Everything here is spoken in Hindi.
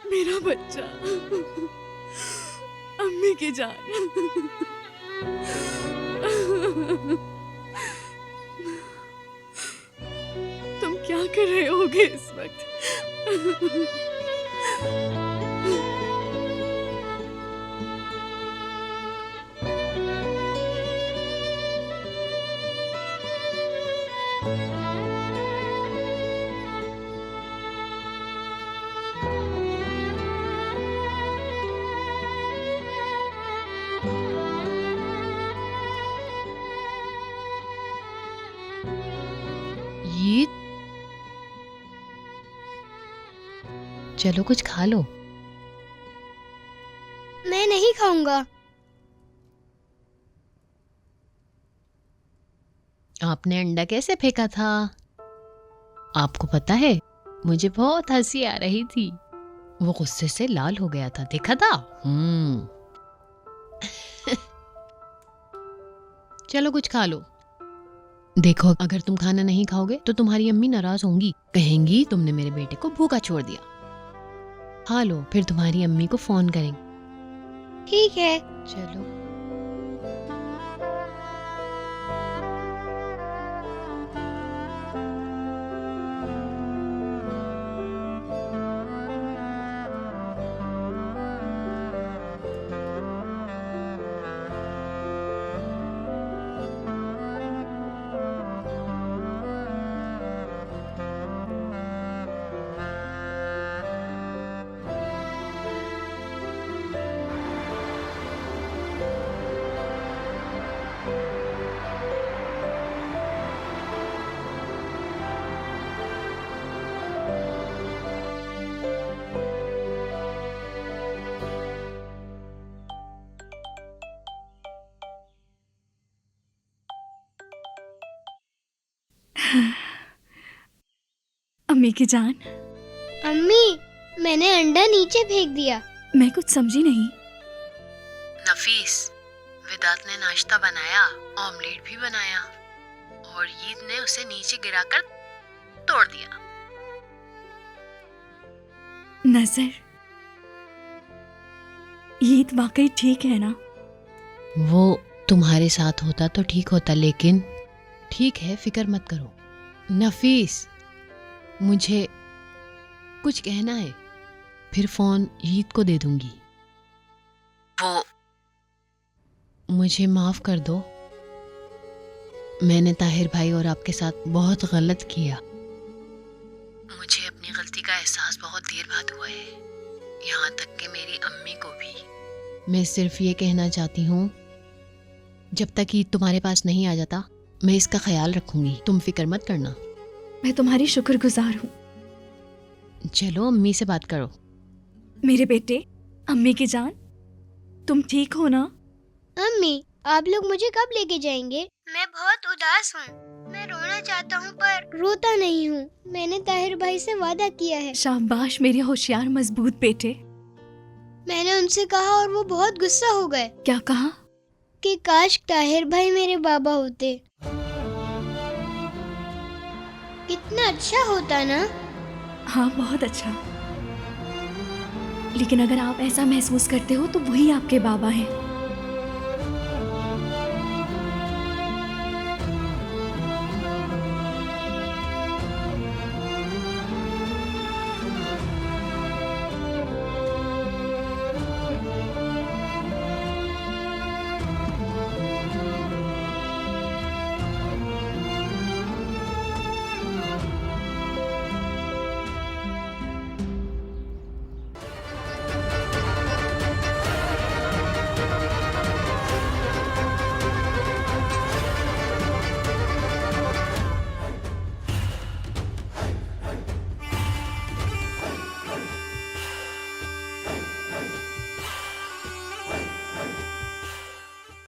मेरा बच्चा, अम्मी की जान। तुम क्या कर रहे होगे इस वक्त? ये चलो कुछ खा लो। मैं नहीं खाऊंगा। आपने अंडा कैसे फेंका था? आपको पता है, मुझे बहुत हंसी आ रही थी। वो गुस्से से लाल हो गया था, देखा था? चलो कुछ खा लो। देखो, अगर तुम खाना नहीं खाओगे तो तुम्हारी अम्मी नाराज होंगी, कहेंगी तुमने मेरे बेटे को भूखा छोड़ दिया। खा लो, फिर तुम्हारी अम्मी को फोन करेंगे। ठीक है। चलो। अम्मी की जान, अम्मी, मैंने अंडा नीचे फेंक दिया। मैं कुछ समझी नहीं। नफीस, विदात ने नाश्ता बनाया, ऑमलेट भी बनाया और ईद ने उसे नीचे गिराकर तोड़ दिया। नजर, ईद वाकई ठीक है ना? वो तुम्हारे साथ होता तो ठीक होता, लेकिन ठीक है, फिक्र मत करो। नफीस, मुझे कुछ कहना है, फिर फोन ईद को दे दूंगी। वो मुझे माफ कर दो। मैंने ताहिर भाई और आपके साथ बहुत गलत किया। मुझे अपनी गलती का एहसास बहुत देर बाद हुआ है, यहाँ तक कि मेरी अम्मी को भी। मैं सिर्फ ये कहना चाहती हूँ, जब तक ईद तुम्हारे पास नहीं आ जाता मैं इसका ख्याल रखूंगी, तुम फिक्र मत करना। मैं तुम्हारी शुक्रगुजार हूँ। चलो अम्मी से बात करो। मेरे बेटे, अम्मी की जान, तुम ठीक हो ना? अम्मी, आप लोग मुझे कब लेके जाएंगे? मैं बहुत उदास हूँ। मैं रोना चाहता हूँ पर रोता नहीं हूँ। मैंने ताहिर भाई से वादा किया है। शाबाश मेरे होशियार मजबूत बेटे। मैंने उनसे कहा और वो बहुत गुस्सा हो गए क्या कहा? कि काश ताहिर भाई मेरे बाबा होते। कितना अच्छा होता ना। हाँ, बहुत अच्छा। लेकिन अगर आप ऐसा महसूस करते हो तो वही आपके बाबा हैं।